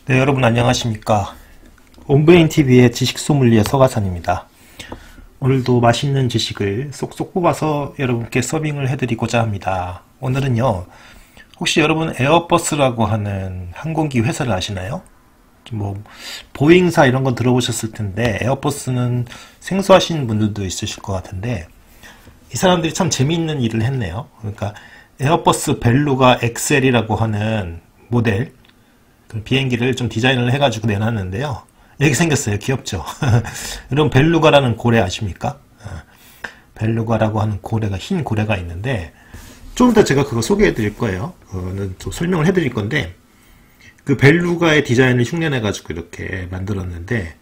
네, 여러분 안녕하십니까. 온브레인TV의 지식소믈리에 서가산입니다. 오늘도 맛있는 지식을 쏙쏙 뽑아서 여러분께 서빙을 해드리고자 합니다. 오늘은요, 혹시 여러분 에어버스라고 하는 항공기 회사를 아시나요? 뭐 보잉사 이런 건 들어보셨을 텐데 에어버스는 생소하신 분들도 있으실 것 같은데 이 사람들이 참 재미있는 일을 했네요. 그러니까 에어버스 벨루가 엑셀이라고 하는 모델 그 비행기를 좀 디자인을 해가지고 내놨는데요. 이렇게 생겼어요. 귀엽죠? 여러분 벨루가라는 고래 아십니까? 벨루가라고 하는 고래가 흰 고래가 있는데 좀 이따 제가 그거 소개해 드릴 거예요. 그거는 좀 설명을 해 드릴 건데 그 벨루가의 디자인을 흉내내가지고 이렇게 만들었는데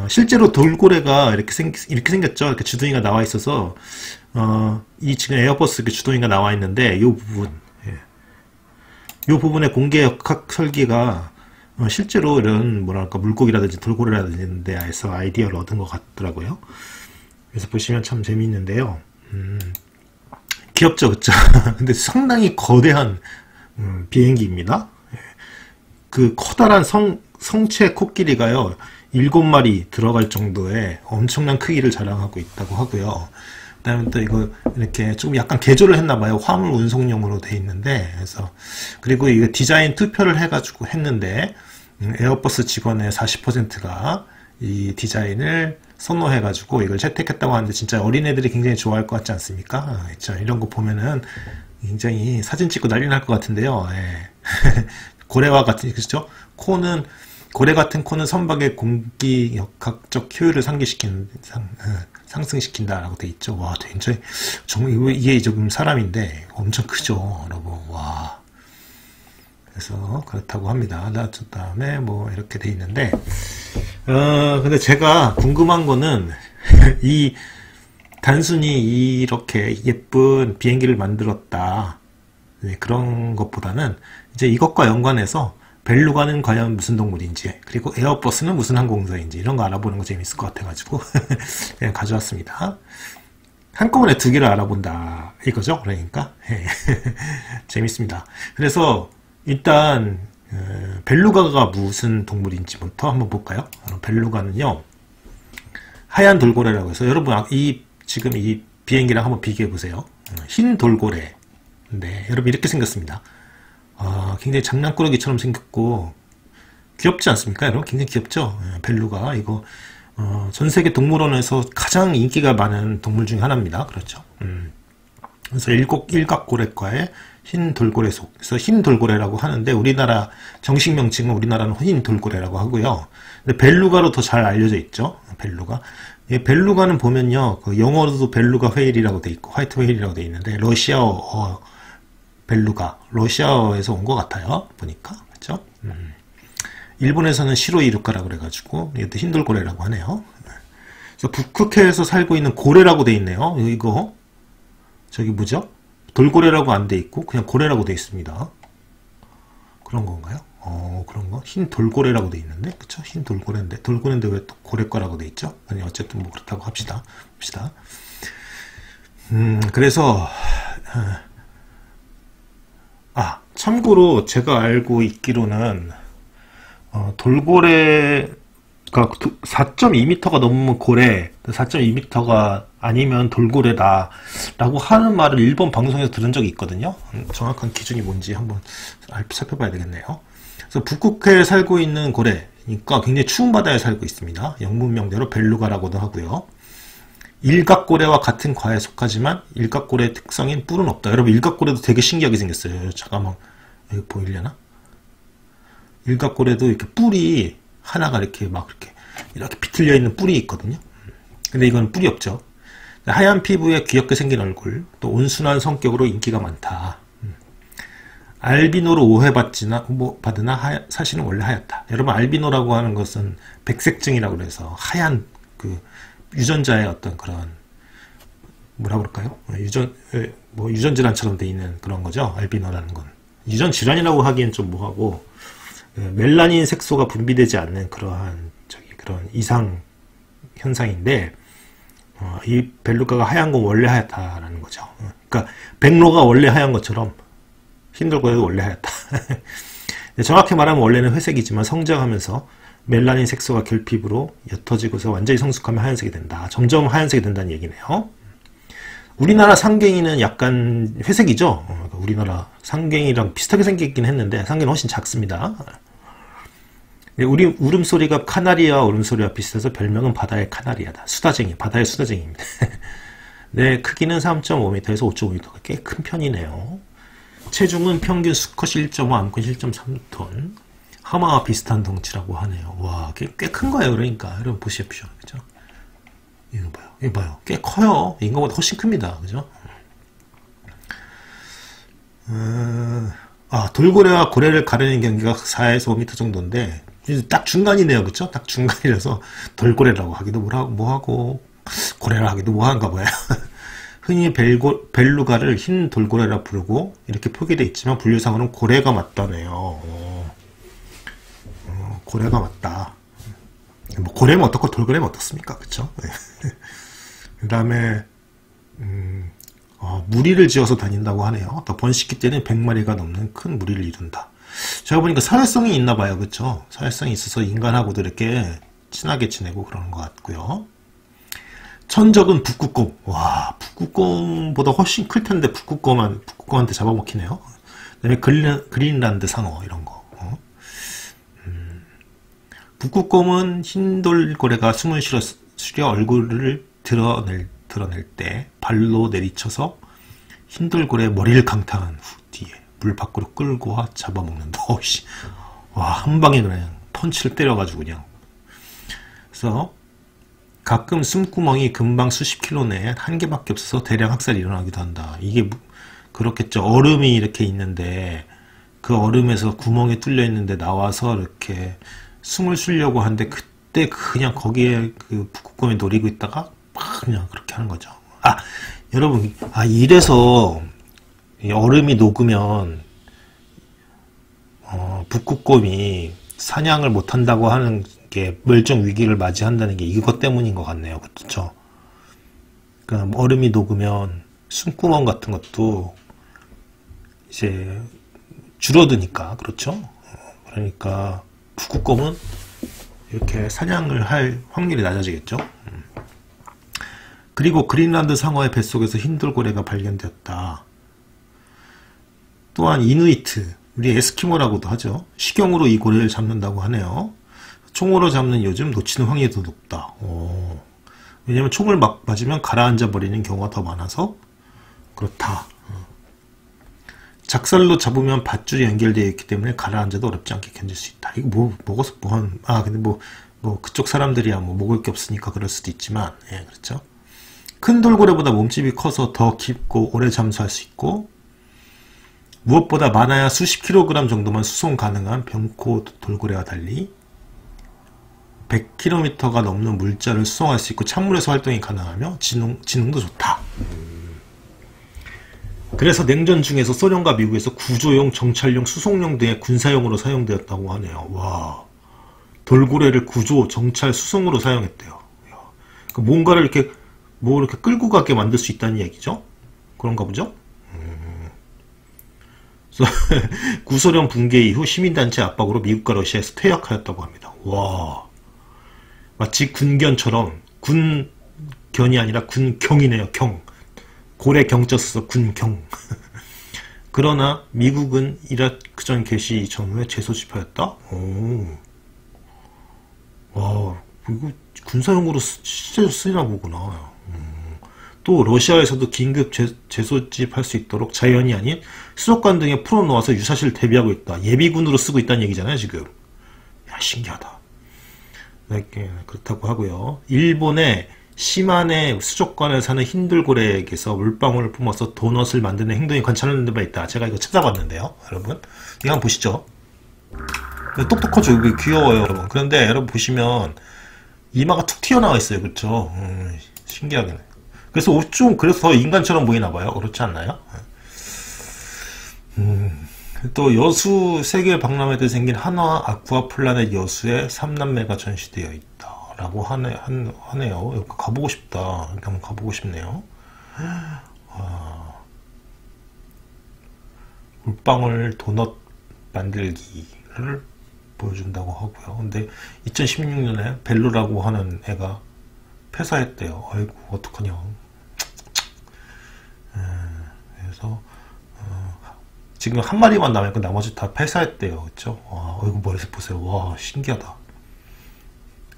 실제로 돌고래가 이렇게 생겼죠. 이렇게 주둥이가 나와 있어서 이 지금 에어버스 그 주둥이가 나와 있는데 이 부분 이 부분의 공개 역학 설계가 실제로 이런 뭐랄까 물고기라든지 돌고래라든지 데에서 아이디어를 얻은 것 같더라고요. 그래서 보시면 참 재미있는데요. 귀엽죠, 그쵸? 근데 상당히 거대한 비행기입니다. 그 커다란 성체 코끼리가요 7마리 들어갈 정도의 엄청난 크기를 자랑하고 있다고 하고요. 그 다음에 또 이거 이렇게 좀 약간 개조를 했나봐요. 화물 운송용으로 돼 있는데 그래서 그리고 이거 디자인 투표를 해가지고 했는데 에어버스 직원의 40%가 이 디자인을 선호해가지고 이걸 채택했다고 하는데 진짜 어린애들이 굉장히 좋아할 것 같지 않습니까? 그렇죠? 이런 거 보면은 굉장히 사진 찍고 난리 날 것 같은데요. 예. 고래와 같은, 그렇죠? 코는, 고래 같은 코는 선박의 공기 역학적 효율을 상승시킨다라고 돼 있죠. 와, 굉장히, 정말, 이게 조금 사람인데 엄청 크죠, 여러분. 와. 그래서 그렇다고 합니다. 그 다음에 뭐 이렇게 돼 있는데, 근데 제가 궁금한 거는 단순히 이렇게 예쁜 비행기를 만들었다. 네, 그런 것보다는 이제 이것과 연관해서 벨루가는 과연 무슨 동물인지 그리고 에어버스는 무슨 항공사인지 이런 거 알아보는 거 재밌을 것 같아가지고 그냥 가져왔습니다. 한꺼번에 두 개를 알아본다 이거죠. 그러니까 재밌습니다. 그래서 일단 벨루가가 무슨 동물인지부터 한번 볼까요? 벨루가는요 하얀 돌고래라고 해서 여러분 지금 이 비행기랑 한번 비교해 보세요. 흰 돌고래. 네, 여러분 이렇게 생겼습니다. 굉장히 장난꾸러기처럼 생겼고 귀엽지 않습니까? 여러분 굉장히 귀엽죠? 벨루가 이거 전 세계 동물원에서 가장 인기가 많은 동물 중에 하나입니다. 그렇죠? 그래서 일각고래과의 흰 돌고래 속. 그래서 흰 돌고래라고 하는데 우리나라 정식 명칭은 우리나라는 흰 돌고래라고 하고요. 근데 벨루가로 더 잘 알려져 있죠. 벨루가. 벨루가는 보면요, 그 영어로도 벨루가 웨일이라고 돼 있고 화이트 웨일이라고 돼 있는데 러시아어 벨루가 러시아어에서 온 것 같아요. 보니까 그렇죠? 일본에서는 시로 이루카라고 그래가지고 이것도 흰돌고래라고 하네요. 그래서 북극해에서 살고 있는 고래라고 돼 있네요. 이거 저기 뭐죠? 돌고래라고 안 돼 있고 그냥 고래라고 돼 있습니다. 그런 건가요? 그런 거? 흰 돌고래라고 돼 있는데 그쵸? 흰 돌고래인데 왜 또 고래과라고 돼 있죠? 아니 어쨌든 뭐 그렇다고 합시다. 그래서 참고로 제가 알고 있기로는 돌고래가 4.2m가 넘으면 고래, 4.2m가 아니면 돌고래다 라고 하는 말을 일본 방송에서 들은 적이 있거든요. 정확한 기준이 뭔지 한번 살펴봐야 되겠네요. 그래서 북극해에 살고 있는 고래니까 굉장히 추운 바다에 살고 있습니다. 영문명대로 벨루가라고도 하고요. 일각고래와 같은 과에 속하지만 일각고래의 특성인 뿔은 없다. 여러분 일각고래도 되게 신기하게 생겼어요. 잠깐만 여기 보이려나? 일각고래도 이렇게 뿔이 하나가 이렇게 이렇게 비틀려 있는 뿔이 있거든요. 근데 이건 뿔이 없죠. 하얀 피부에 귀엽게 생긴 얼굴, 또 온순한 성격으로 인기가 많다. 알비노로 오해받으나 사실은 원래 하얗다. 여러분 알비노라고 하는 것은 백색증이라고 그래서 하얀 그 유전자의 어떤 그런 뭐라 그럴까요? 유전 질환처럼 돼 있는 그런 거죠. 알비노라는 건 유전 질환이라고 하기엔 좀 뭐하고 멜라닌 색소가 분비되지 않는 그러한 그런 이상 현상인데 이 벨루가가 하얀 건 원래 하얗다라는 거죠. 그러니까 백로가 원래 하얀 것처럼 흰돌고래도 원래 하얗다. 정확히 말하면 원래는 회색이지만 성장하면서 멜라닌 색소가 결핍으로 옅어지고서 완전히 성숙하면 하얀색이 된다. 점점 하얀색이 된다는 얘기네요. 우리나라 상갱이는 약간 회색이죠. 우리나라 상갱이랑 비슷하게 생기긴 했는데 상갱이는 훨씬 작습니다. 우리 울음소리가 카나리아와 울음소리와 비슷해서 별명은 바다의 카나리아다. 수다쟁이, 바다의 수다쟁이입니다. 네, 크기는 3.5m에서 5.5m가 꽤 큰 편이네요. 체중은 평균 수컷 1.5, 암컷 1.3톤. 하마와 비슷한 덩치라고 하네요. 와, 꽤 큰 거예요. 그러니까 여러분 보십시오, 그죠? 이거 봐요, 이거 봐요. 꽤 커요. 인간보다 훨씬 큽니다, 그죠? 돌고래와 고래를 가르는 경계가 4에서 5m 정도인데 딱 중간이네요, 그쵸? 딱 중간이라서 돌고래라고 하기도 뭐하고 고래라 하기도 뭐한가 봐요. 흔히 벨루가를 흰 돌고래라 부르고 이렇게 표기되어 있지만 분류상으로는 고래가 맞다네요. 고래가 맞다. 뭐 고래면 어떻고 돌고래면 어떻습니까? 그쵸? 그 다음에 무리를 지어서 다닌다고 하네요. 더 번식기 때는 100마리가 넘는 큰 무리를 이룬다. 제가 보니까 사회성이 있나 봐요. 그쵸? 사회성이 있어서 인간하고도 이렇게 친하게 지내고 그러는 것 같고요. 천적은 북극곰. 와, 북극곰보다 훨씬 클 텐데 북극곰한테 잡아먹히네요. 그다음에 그린란드 상어 이런 거. 북극곰은 흰돌고래가 숨을 쉬려 얼굴을 드러낼 때 발로 내리쳐서 흰돌고래의 머리를 강타한 후 뒤에 물 밖으로 끌고 와 잡아먹는다. 와, 한 방에 그냥 펀치를 때려가지고 그냥. 그래서 가끔 숨구멍이 금방 수십 킬로 내에 한 개밖에 없어서 대량 학살이 일어나기도 한다. 이게 그렇겠죠. 얼음이 이렇게 있는데 그 얼음에서 구멍이 뚫려 있는데 나와서 이렇게 숨을 쉬려고 하는데 그때 그냥 거기에 그 북극곰이 노리고 있다가 막 그냥 그렇게 하는 거죠. 여러분, 이래서 얼음이 녹으면 북극곰이 사냥을 못 한다고 하는 게 멸종 위기를 맞이한다는 게 이것 때문인 것 같네요. 그렇죠? 그러니까 얼음이 녹으면 숨구멍 같은 것도 이제 줄어드니까, 그렇죠? 그러니까 북극곰은 이렇게 사냥을 할 확률이 낮아지겠죠. 그리고 그린란드 상어의 뱃속에서 흰돌고래가 발견되었다. 또한 이누이트, 우리 에스키모라고도 하죠. 식용으로 이 고래를 잡는다고 하네요. 총으로 잡는 요즘 놓치는 확률이 더 높다. 왜냐면 총을 막 맞으면 가라앉아 버리는 경우가 더 많아서 그렇다. 작살로 잡으면 밧줄이 연결되어 있기 때문에 가라앉아도 어렵지 않게 견딜 수 있다. 이거 먹어서 근데 그쪽 사람들이야 먹을 게 없으니까 그럴 수도 있지만, 예, 그렇죠. 큰 돌고래보다 몸집이 커서 더 깊고 오래 잠수할 수 있고, 무엇보다 많아야 수십 킬로그램 정도만 수송 가능한 병코 돌고래와 달리 100km가 넘는 물자를 수송할 수 있고 찬물에서 활동이 가능하며 지능도 좋다. 그래서 냉전 중에서 소련과 미국에서 구조용, 정찰용, 수송용 등의 군사용으로 사용되었다고 하네요. 와, 돌고래를 구조, 정찰, 수송으로 사용했대요. 뭔가를 이렇게 끌고 가게 만들 수 있다는 얘기죠? 그런가 보죠? 구소련 붕괴 이후 시민단체 압박으로 미국과 러시아에서 퇴역하였다고 합니다. 와, 마치 군견처럼, 군견이 아니라 군경이네요. 경. 고래 경자 써서 군경. 그러나 미국은 이라크전 개시 전후에 재소집하였다? 와, 이거 군사용으로 실제로 쓰이나 보구나. 또 러시아에서도 긴급 재소집할 수 있도록 자연이 아닌 수족관 등에 풀어놓아서 유사시를 대비하고 있다. 예비군으로 쓰고 있다는 얘기잖아요, 지금. 야, 신기하다. 네, 그렇다고 하고요. 일본의 시마네 수족관에 사는 흰돌고래에게서 물방울을 뿜어서 도넛을 만드는 행동이 관찰하는 데가 있다. 제가 이거 찾아봤는데요, 여러분. 이거 한번 보시죠. 똑똑하죠? 이거 귀여워요, 여러분. 그런데 여러분 보시면 이마가 툭 튀어나와 있어요, 그렇죠? 신기하게. 그래서 그래서 인간처럼 보이나봐요. 그렇지 않나요? 또 여수 세계 박람회에 생긴 한화 아쿠아 플라넷 여수에 3남매가 전시되어 있다. 라고 하네요. 여기 가보고 싶다. 이렇게 한번 가보고 싶네요. 물방울 도넛 만들기를 보여준다고 하고요. 근데 2016년에 벨루라고 하는 애가 폐사했대요. 아이고 어떡하냐. 그래서 지금 한 마리만 남았고 나머지 다 폐사했대요. 그쵸? 와, 이거 머리에서 보세요. 와, 신기하다.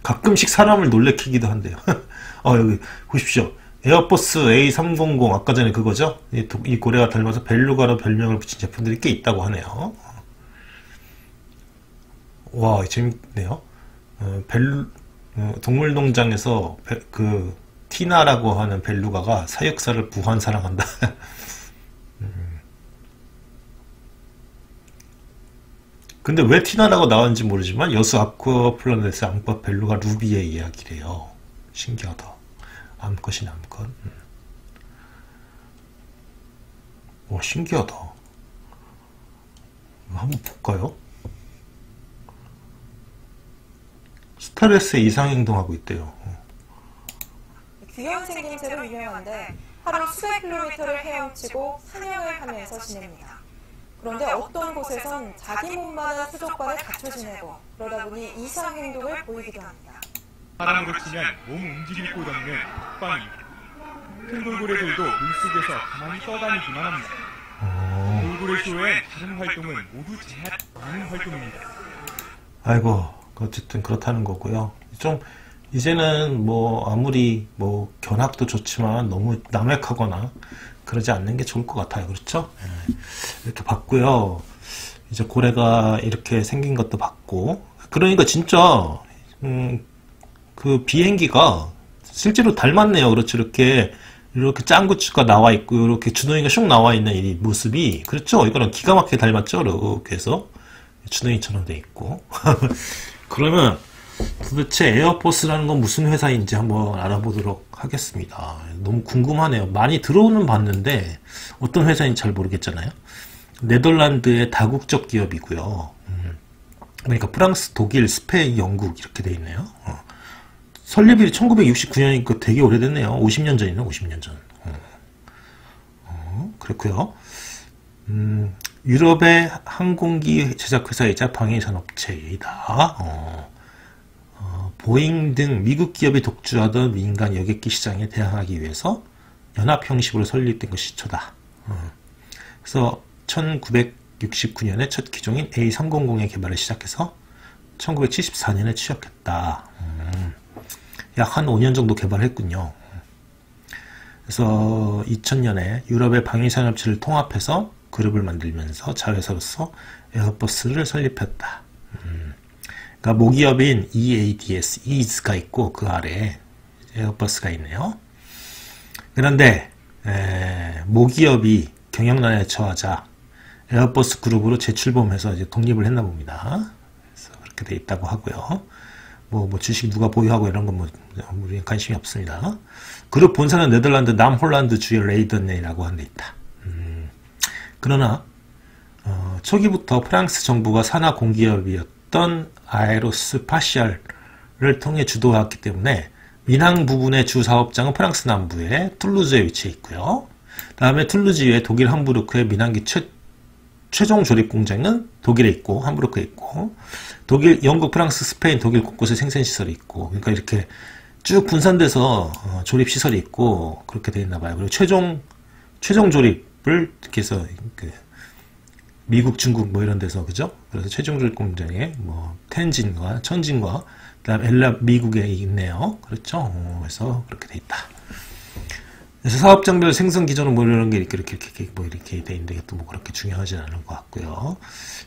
가끔씩 사람을 놀래키기도 한대요. 여기 보십시오. 에어버스 A300 아까 전에 그거죠? 이 고래와 닮아서 벨루가로 별명을 붙인 제품들이 꽤 있다고 하네요. 와, 재밌네요. 동물농장에서 그 티나라고 하는 벨루가가 사육사를 무한 사랑한다. 근데 왜 티나라고 나왔는지 모르지만 여수 아쿠아 플라넷의 암컷 벨루가 루비의 이야기래요. 신기하다. 암컷이네 암컷. 와, 신기하다. 한번 볼까요? 스트레스에 이상 행동하고 있대요. 귀형 생김새로 유명한데 하루 수백 킬로미터를 헤엄치고 사냥을 하면서 지냅니다. 그런데 어떤 곳에선 자기 몸만한 수족관에 갇혀 지내고 그러다 보니 이상 행동을 보이기도 합니다. 사람으로 치면 몸 움직일 곳 없는 흑방입니다. 큰 돌고래들도 물속에서 가만히 떠다니기만 합니다. 돌고래 쇼의 다른 활동은 모두 제한하는 활동입니다. 아이고, 어쨌든 그렇다는 거고요. 좀 이제는 뭐 아무리 뭐 견학도 좋지만 너무 남획하거나 그러지 않는 게 좋을 것 같아요. 그렇죠? 이렇게 봤고요. 이제 고래가 이렇게 생긴 것도 봤고, 그러니까 진짜 그 비행기가 실제로 닮았네요. 그렇죠? 이렇게 짱구추가 나와 있고 이렇게 주둥이가 슉 나와 있는 이 모습이, 그렇죠? 이거랑 기가 막히게 닮았죠? 이렇게 해서 주둥이처럼 돼 있고. 그러면 도대체 에어포스라는 건 무슨 회사인지 한번 알아보도록 하겠습니다. 너무 궁금하네요. 많이 들어오는 봤는데 어떤 회사인지 잘 모르겠잖아요. 네덜란드의 다국적 기업이고요. 그러니까 프랑스, 독일, 스페인, 영국 이렇게 돼 있네요. 설립이 1969년이니까 되게 오래됐네요. 50년 전이네, 50년 전. 그렇고요. 유럽의 항공기 제작회사이자 방위산업체이다. 보잉 등 미국 기업이 독주하던 민간 여객기 시장에 대항하기 위해서 연합 형식으로 설립된 것이 시초다. 그래서 1969년에 첫 기종인 A300의 개발을 시작해서 1974년에 취역했다. 약 한 5년 정도 개발했군요. 그래서 2000년에 유럽의 방위산업체를 통합해서 그룹을 만들면서 자회사로서 에어버스를 설립했다. 그러니까 모기업인 EADS, EAS가 있고 그 아래에 에어버스가 있네요. 그런데 모기업이 경영난에 처하자 에어버스 그룹으로 재출범해서 이제 독립을 했나 봅니다. 그래서 그렇게 돼 있다고 하고요. 뭐 주식 누가 보유하고 이런 건 우리는 관심이 없습니다. 그룹 본사는 네덜란드 남홀란드 주의 레이던이라고 하는 데 있다. 그러나 초기부터 프랑스 정부가 산하 공기업이었던 아에로스파시알을 통해 주도하기 때문에 민항 부분의 주 사업장은 프랑스 남부의 툴루즈에 위치해 있고요. 다음에 툴루즈 외에 독일 함부르크의 민항기 최종 조립 공장은 독일에 있고 함부르크에 있고, 독일, 영국, 프랑스, 스페인, 독일 곳곳에 생산 시설이 있고, 그러니까 이렇게 쭉 분산돼서 조립 시설이 있고 그렇게 돼 있나 봐요. 그리고 최종 조립을 이렇게 해서 미국, 중국 뭐 이런 데서, 그죠? 그래서 최종 조립 공장에 뭐 텐진과 천진과 그다음 엘라 미국에 있네요. 그렇죠? 그래서 그렇게 돼 있다. 그래서 사업장별 생성 기준은 뭐 이런 게 이렇게 돼 있는데 또 뭐 그렇게 중요하진 않은 것 같고요.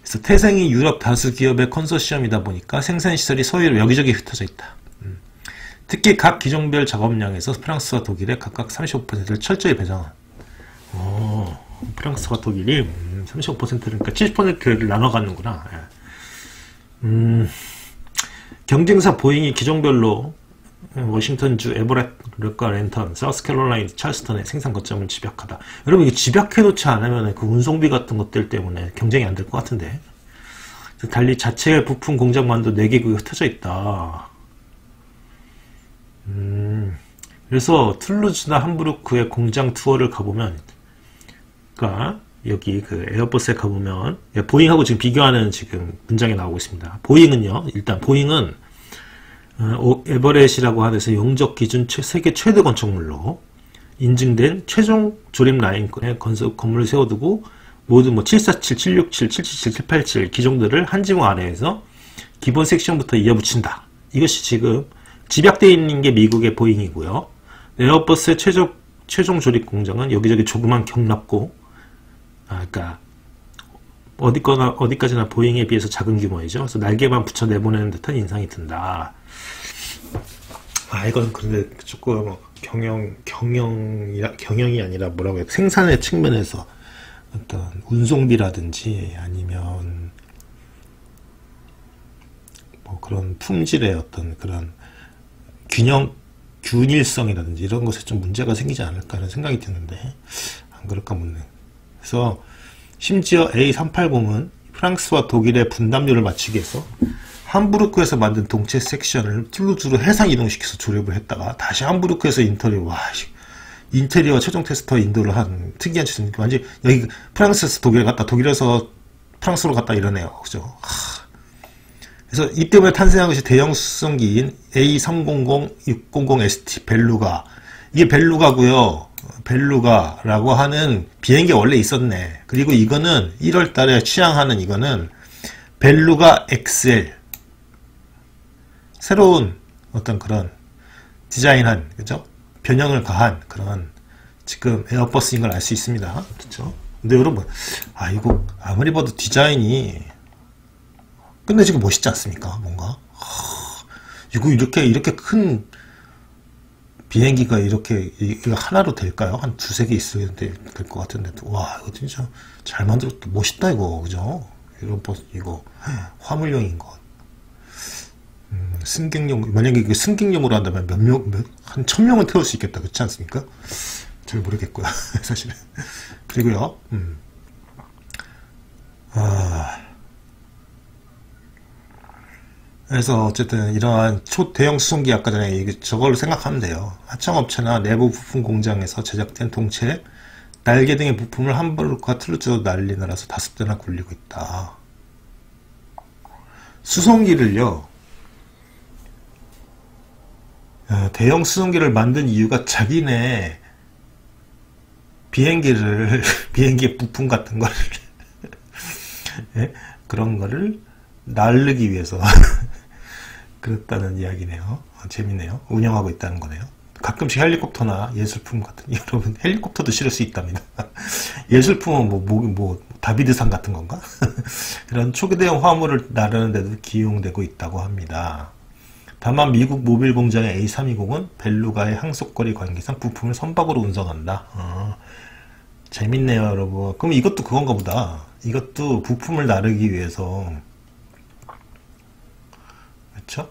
그래서 태생이 유럽 다수 기업의 컨소시엄이다 보니까 생산 시설이 서유럽 여기저기 흩어져 있다. 특히 각 기종별 작업량에서 프랑스와 독일에 각각 35%를 철저히 배정한. 프랑스와 독일이 35%니까 70%를 나눠 갖는구나. 경쟁사 보잉이 기종별로 워싱턴주 에버렛, 르카, 랜턴, 사우스캐롤라이나, 찰스턴의 생산 거점을 집약하다. 여러분, 이게 집약해놓지 않으면 그 운송비 같은 것들 때문에 경쟁이 안 될 것 같은데. 달리 자체 부품 공장만도 4개국에 흩어져 있다. 그래서 툴루즈나 함부르크의 공장 투어를 가보면, 그러니까 여기 그 에어버스에 가보면 보잉하고 지금 비교하는 지금 문장이 나오고 있습니다. 보잉은요, 일단 보잉은 에버렛이라고 하면서 영적 기준 세계 최대 건축물로 인증된 최종 조립 라인권의 건물을 세워두고 모두 747, 767, 777, 787 기종들을 한 지붕 아래에서 기본 섹션부터 이어붙인다. 이것이 지금 집약되어 있는 게 미국의 보잉이고요. 에어버스의 최종 조립 공장은 여기저기 조그만 경납고, 그러니까 어디까지나 보잉에 비해서 작은 규모이죠. 그래서 날개만 붙여 내보내는 듯한 인상이 든다. 이건 근데 조금 경영이 아니라 뭐라고 해요? 생산의 측면에서 어떤 운송비라든지 아니면 뭐 그런 품질의 어떤 그런 균일성이라든지 이런 것에 좀 문제가 생기지 않을까 하는 생각이 드는데, 안 그럴까 묻네. 그래서 심지어 A380은 프랑스와 독일의 분담료를 맞추기 위해서 함부르크에서 만든 동체 섹션을 툴루즈로 해상 이동시켜서 조립을 했다가 다시 함부르크에서 인테리어 최종 테스터 인도를 한 특이한 짓입니다. 완전 여기 프랑스에서 독일 갔다, 독일에서 프랑스로 갔다 이러네요. 그죠? 그래서 이 때문에 탄생한 것이 대형 수송기인 A300-600ST 벨루가. 이게 벨루가고요. 벨루가라고 하는 비행기 원래 있었네. 그리고 이거는 1월 달에 취항하는 이거는 벨루가 XL. 새로운 어떤 그런 디자인한, 그죠? 변형을 가한 그런 지금 에어버스인 걸 알 수 있습니다. 그렇죠? 근데 여러분, 이거 아무리 봐도 디자인이 끝내주고 멋있지 않습니까? 뭔가 이거 이렇게 큰 비행기가 이렇게 이거 하나로 될까요? 한 두세 개 있어야 될 것 같은데, 와, 이거 진짜 잘 만들었다. 멋있다 이거, 그죠? 이런 버스 이거 화물용인 것. 승객용, 만약에 이게 승객용으로 한다면 한 1000명은 태울 수 있겠다. 그렇지 않습니까? 잘 모르겠고요. 사실은. 그리고요, 그래서 어쨌든 이러한 초대형 수송기, 아까 전에 저걸로 생각하면 돼요. 하청업체나 내부 부품 공장에서 제작된 동체, 날개 등의 부품을 함부르크와 툴루즈로 날리느라서 5대나 굴리고 있다. 수송기를요, 대형 수송기를 만든 이유가 자기네 비행기의 부품 같은 거를 예? 그런 거를 날르기 위해서 그렇다는 이야기네요. 재밌네요. 운영하고 있다는 거네요. 가끔씩 헬리콥터나 예술품 같은, 여러분 헬리콥터도 실을 수 있답니다. 예술품은 뭐 다비드상 같은 건가? 이런 초대형 화물을 나르는 데도 기용되고 있다고 합니다. 다만 미국 모빌 공장의 A320은 벨루가의 항속거리 관계상 부품을 선박으로 운송한다. 재밌네요, 여러분. 그럼 이것도 그건가 보다. 이것도 부품을 나르기 위해서, 그렇죠?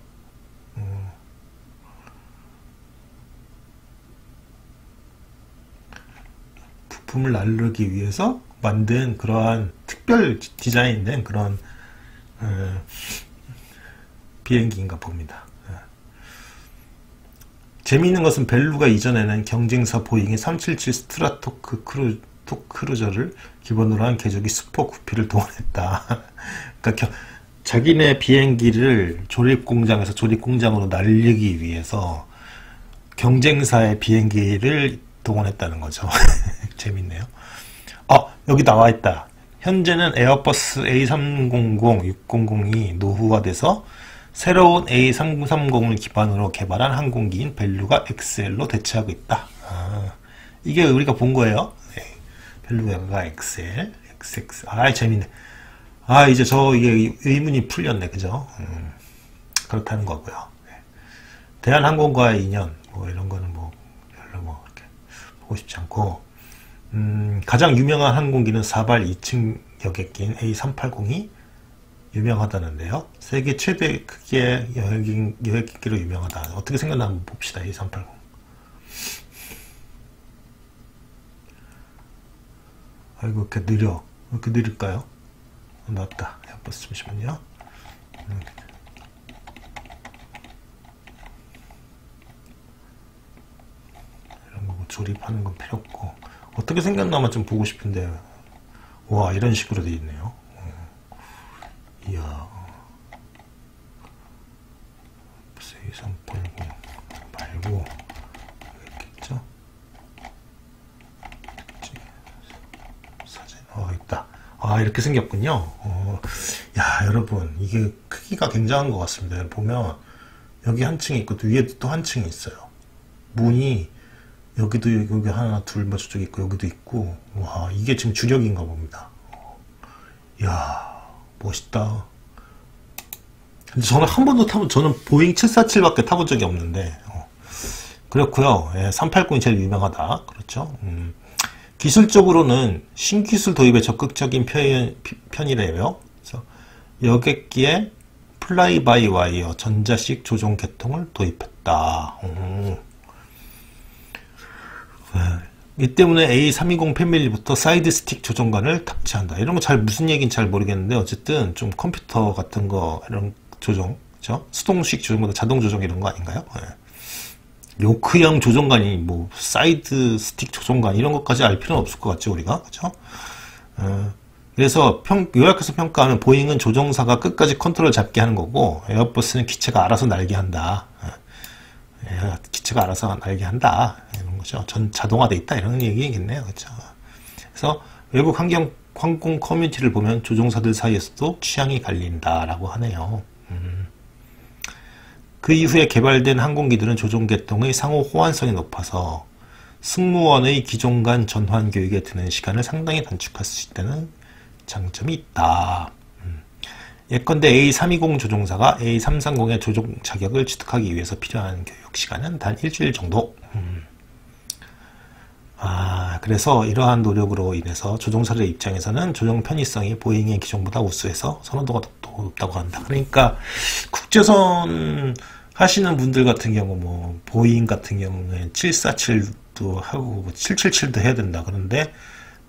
부품을 나르기 위해서 만든 그러한 특별 디자인된 그런 비행기인가 봅니다. 재미있는 것은 벨루가 이전에는 경쟁사 보잉의 377 스트라토크루저를 기본으로 한 궤적이 슈퍼 구피를 동원했다. 그러니까 자기네 비행기를 조립공장에서 조립공장으로 날리기 위해서 경쟁사의 비행기를 동원했다는 거죠. 재밌네요. 여기 나와 있다. 현재는 에어버스 A300, 600이 노후화돼서 새로운 A330을 기반으로 개발한 항공기인 벨루가 XL로 대체하고 있다. 이게 우리가 본 거예요. 네. 벨루가 XL, XX. 재밌네. 이제 이게 의문이 풀렸네. 그죠? 그렇다는 거고요. 네. 대한항공과의 인연, 이런 거는 별로 이렇게 보고 싶지 않고, 가장 유명한 항공기는 4발 2층 여객기인 A380이 유명하다는데요. 세계 최대 크기의 여객기로 유명하다. 어떻게 생겼나 한번 봅시다. A380. 아이고, 이렇게 느려. 왜 이렇게 느릴까요? 나왔다. 에어버스, 잠시만요. 이런 거 조립하는 건 필요 없고. 어떻게 생겼나만 좀 보고 싶은데, 와, 이런 식으로 돼 있네요. 이야. 380 말고, 있겠죠? 사진, 있다. 아, 이렇게 생겼군요. 야, 여러분, 이게 크기가 굉장한 것 같습니다. 보면, 여기 한 층이 있고, 또 위에도 또 한 층이 있어요. 문이, 여기도, 여기 하나, 둘, 뭐 저쪽에 있고, 여기도 있고, 와, 이게 지금 주력인가 봅니다. 이야, 멋있다. 근데 저는 한 번도 저는 보잉 747밖에 타본 적이 없는데, 그렇고요. 예, 380이 제일 유명하다. 그렇죠. 기술적으로는 신기술 도입에 적극적인 편이래요. 그래서 여객기에 플라이 바이 와이어 전자식 조종 계통을 도입했다. 이 때문에 A320 패밀리부터 사이드 스틱 조종관을 탑재한다. 이런 거 무슨 얘기인지 잘 모르겠는데 어쨌든 좀 컴퓨터 같은 거 이런 조종, 그렇죠? 수동식 조종보다 자동 조종 이런 거 아닌가요? 네. 요크형 조종관이 뭐 사이드 스틱 조종관 이런 것까지 알 필요는 없을 것 같죠, 우리가. 그렇죠? 그래서 요약해서 평가하면 보잉은 조종사가 끝까지 컨트롤 잡게 하는 거고 에어버스는 기체가 알아서 날게 한다. 기체가 알아서 날게 한다. 이런 거죠. 전 자동화돼 있다. 이런 얘기겠네요. 그렇죠? 그래서 외국 항공 커뮤니티를 보면 조종사들 사이에서도 취향이 갈린다라고 하네요. 그 이후에 개발된 항공기들은 조종 계통의 상호 호환성이 높아서 승무원의 기종 간 전환 교육에 드는 시간을 상당히 단축할 수 있다는 장점이 있다. 예컨대 A320 조종사가 A330의 조종 자격을 취득하기 위해서 필요한 교육 시간은 단 일주일 정도. 그래서 이러한 노력으로 인해서 조종사들의 입장에서는 조종 편의성이 보잉의 기종보다 우수해서 선호도가 높다고 한다. 그러니까 국제선 하시는 분들 같은 경우 뭐 보잉 같은 경우는 747도 하고 777도 해야 된다. 그런데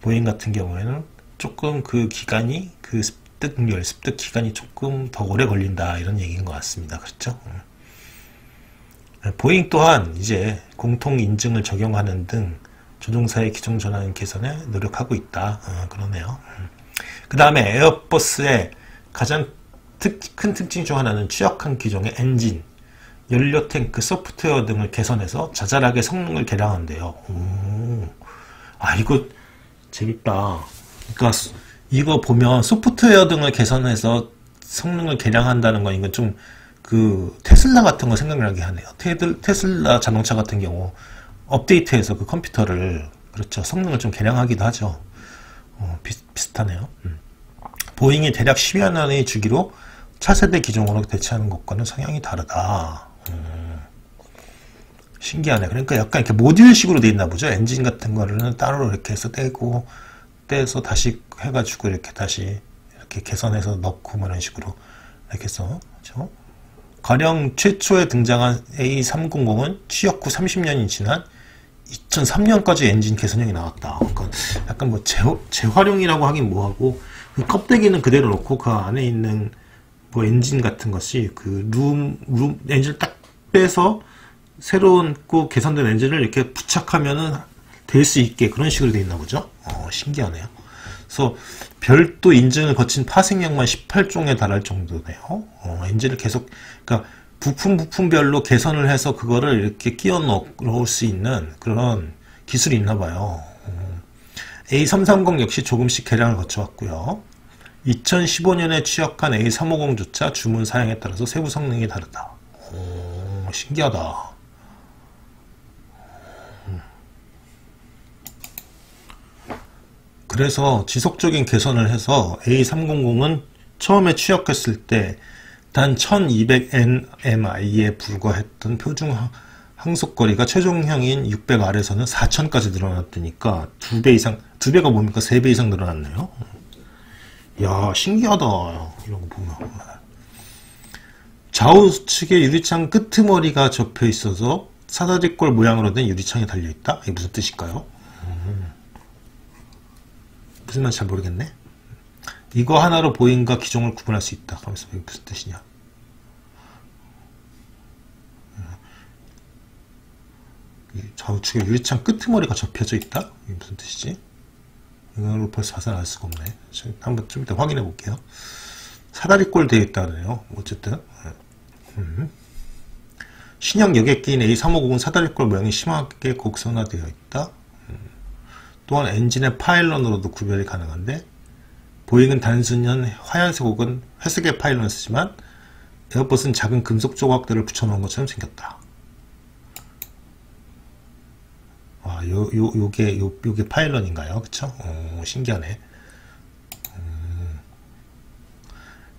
보잉 같은 경우에는 조금 그 기간이 그 습득 기간이 조금 더 오래 걸린다 이런 얘기인 것 같습니다. 그렇죠? 보잉 또한 이제 공통 인증을 적용하는 등 조종사의 기종 전환 개선에 노력하고 있다. 그러네요. 그 다음에 에어버스의 가장 큰 특징 중 하나는 취약한 기종의 엔진, 연료 탱크, 소프트웨어 등을 개선해서 자잘하게 성능을 개량한대요. 이거 재밌다. 그러니까 이거 보면 소프트웨어 등을 개선해서 성능을 개량한다는 건 이건 좀 그 테슬라 같은 거 생각나게 하네요. 테슬라 자동차 같은 경우 업데이트해서 그 컴퓨터를 그렇죠. 성능을 좀 개량하기도 하죠. 비슷하네요. 보잉이 대략 10여 년의 주기로 차세대 기종으로 대체하는 것과는 성향이 다르다. 신기하네. 그러니까 약간 이렇게 모듈식으로 돼 있나 보죠. 엔진 같은 거를 따로 이렇게 해서 떼서 다시 해가지고 이렇게 다시 이렇게 개선해서 넣고 뭐 이런 식으로 이렇게 해서 그렇죠? 가령 최초에 등장한 A300은 취역 후 30년이 지난 2003년까지 엔진 개선형이 나왔다. 그러니까 약간 뭐 재활용이라고 하긴 뭐하고 그 껍데기는 그대로 놓고 그 안에 있는 뭐 엔진 같은 것이 그 엔진을 딱 빼서 새로운 꼭 개선된 엔진을 이렇게 부착하면은 될 수 있게 그런 식으로 돼 있나 보죠. 신기하네요. 그래서 별도 인증을 거친 파생형만 18종에 달할 정도네요. 엔진을 계속, 그러니까 부품별로 개선을 해서 그거를 이렇게 끼워 넣을 수 있는 그런 기술이 있나 봐요. A330 역시 조금씩 개량을 거쳐왔고요. 2015년에 취역한 A350조차 주문 사양에 따라서 세부 성능이 다르다. 신기하다. 그래서 지속적인 개선을 해서 A300은 처음에 취역했을 때 단 1200nmi에 불과했던 표준 항속거리가 최종형인 600R에서는 4000까지 늘어났다니까 2배 이상, 2배가 뭡니까? 3배 이상 늘어났네요. 야, 신기하다. 이런 거 보면. 좌우측에 유리창 끄트머리가 접혀 있어서 사다리꼴 모양으로 된 유리창이 달려있다? 이게 무슨 뜻일까요? 무슨 말인지 잘 모르겠네. 이거 하나로 보잉과 기종을 구분할 수 있다. 하면서 이게 무슨 뜻이냐? 좌우측에 유리창 끄트머리가 접혀져 있다? 이게 무슨 뜻이지? 이걸 벌써 봐서 알 수가 없네. 한번 좀 이따 확인해 볼게요. 사다리꼴 되어 있다네요. 어쨌든 신형 여객기인 A350은 사다리꼴 모양이 심하게 곡선화되어 있다. 또한 엔진의 파일런으로도 구별이 가능한데 보잉은 단순한 하얀색 혹은 회색의 파일런을 쓰지만 에어버스는 작은 금속 조각들을 붙여놓은 것처럼 생겼다. 아, 요게 파일런인가요? 그쵸? 신기하네.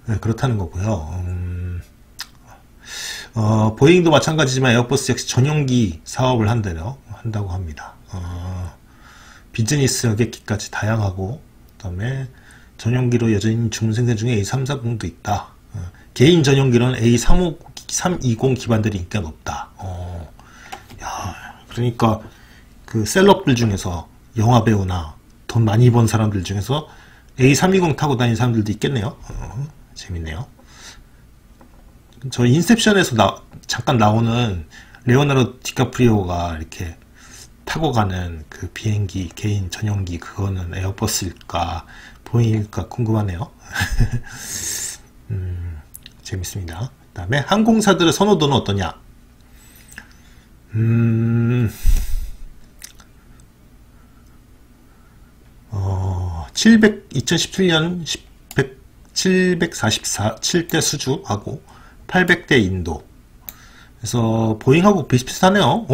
네, 그렇다는 거고요. 보잉도 마찬가지지만 에어버스 역시 전용기 사업을 한다고 합니다. 비즈니스 여객기까지 다양하고, 그 다음에 전용기로 여전히 주문 생산 중에 A340도 있다. 개인 전용기로는 A320 기반들이 인기가 높다. 야, 그러니까 그 셀럽들 중에서 영화 배우나 돈 많이 번 사람들 중에서 A320 타고 다니는 사람들도 있겠네요. 재밌네요. 저 인셉션에서 잠깐 나오는 레오나르도 디카프리오가 이렇게 타고 가는 그 비행기, 개인 전용기, 그거는 에어버스일까 보잉일까 궁금하네요. 재밌습니다. 그 다음에 항공사들의 선호도는 어떠냐? 2017년 7대 수주하고 800대 인도. 그래서 보잉하고 비슷비슷하네요.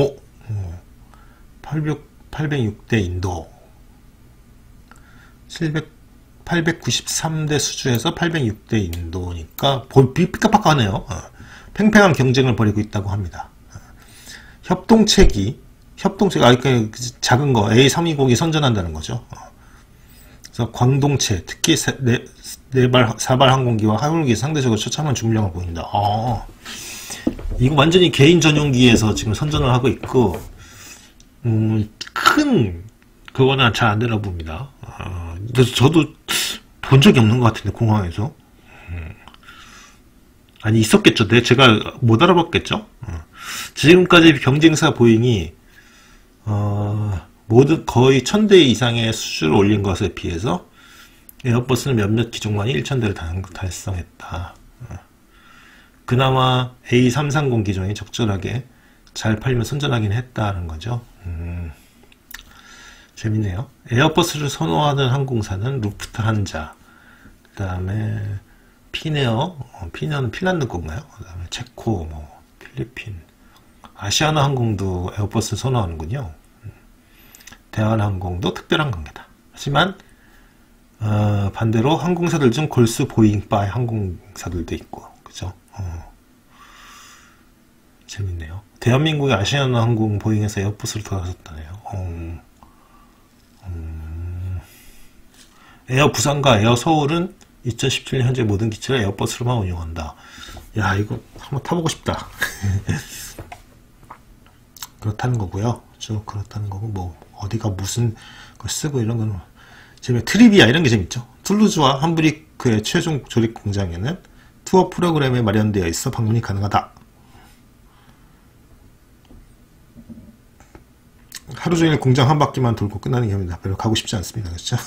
806대 인도. 893대 수주에서 806대 인도니까 삐까빠까하네요. 팽팽한 경쟁을 벌이고 있다고 합니다. 협동체기, 그러니까 작은 거 A320이 선전한다는 거죠. 그래서 광동체, 특히 사발 항공기와 하울기 상대적으로 처참한 중량을 보인다. 이거 완전히 개인 전용기에서 지금 선전을 하고 있고, 큰 그거는 잘 안 되나 봅니다. 그래서 저도 본 적이 없는 것 같은데 공항에서. 아니 있었겠죠. 제가 못 알아봤겠죠. 지금까지 경쟁사 보잉이 모두 거의 1000대 이상의 수주를 올린 것에 비해서 에어버스는 몇몇 기종만이 1000대를 달성했다. 그나마 A330 기종이 적절하게 잘 팔리면 선전하긴 했다는 거죠. 재밌네요. 에어버스를 선호하는 항공사는 루프트한자, 그 다음에 피네어는 핀란드 건가요? 그 다음에 체코, 필리핀, 아시아나 항공도 에어버스를 선호하는군요. 대한항공도 특별한 관계다. 하지만 반대로 항공사들 중 골수 보잉바의 항공사들도 있고, 그죠? 재밌네요. 대한민국의 아시아나 항공 보잉에서 에어버스를 돌아섰다네요. 에어 부산과 에어 서울은 2017년 현재 모든 기체를 에어버스로만 운영한다. 야, 이거 한번 타보고 싶다. 그렇다는 거고요. 그렇다는 거고, 어디가 무슨 걸 쓰고 이런 건 재미. 트리비아 이런 게 재밌죠. 툴루즈와 함부리크의 최종 조립 공장에는 투어 프로그램에 마련되어 있어 방문이 가능하다. 하루 종일 공장 한 바퀴만 돌고 끝나는 경우입니다. 별로 가고 싶지 않습니다. 그렇죠?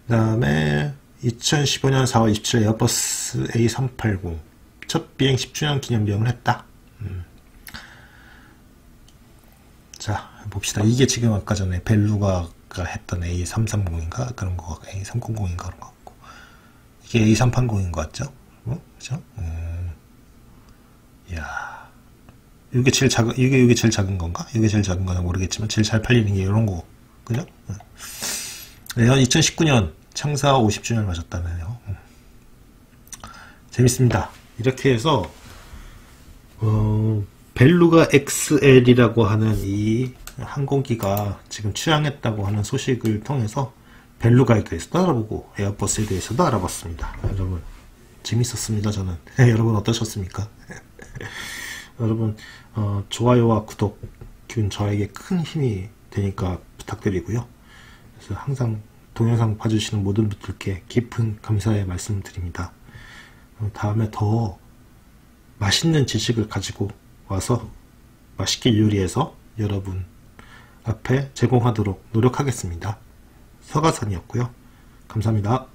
그 다음에 2015년 4월 27일 에어버스 A380 첫 비행 10주년 기념비행을 했다. 자, 봅시다. 이게 지금 아까 전에 벨루가가 했던 A330인가 그런 거, A300인가 그런 거 같고, 이게 A380인 것 같죠? 그죠? 이야. 이게 제일 작은 건가? 이게 제일 작은 건가 모르겠지만 제일 잘 팔리는 게 이런 거, 그죠? 2019년 창사 50주년을 맞았다네요. 재밌습니다. 이렇게 해서 벨루가 XL이라고 하는 이 항공기가 지금 취항했다고 하는 소식을 통해서 벨루가에 대해서도 알아보고 에어버스에 대해서도 알아봤습니다. 여러분 재밌었습니다. 저는. 여러분 어떠셨습니까? 여러분 좋아요와 구독은 저에게 큰 힘이 되니까 부탁드리고요. 그래서 항상 동영상 봐주시는 모든 분들께 깊은 감사의 말씀을 드립니다. 다음에 더 맛있는 지식을 가지고 와서 맛있게 요리해서 여러분 앞에 제공하도록 노력하겠습니다. 서가선이었고요. 감사합니다.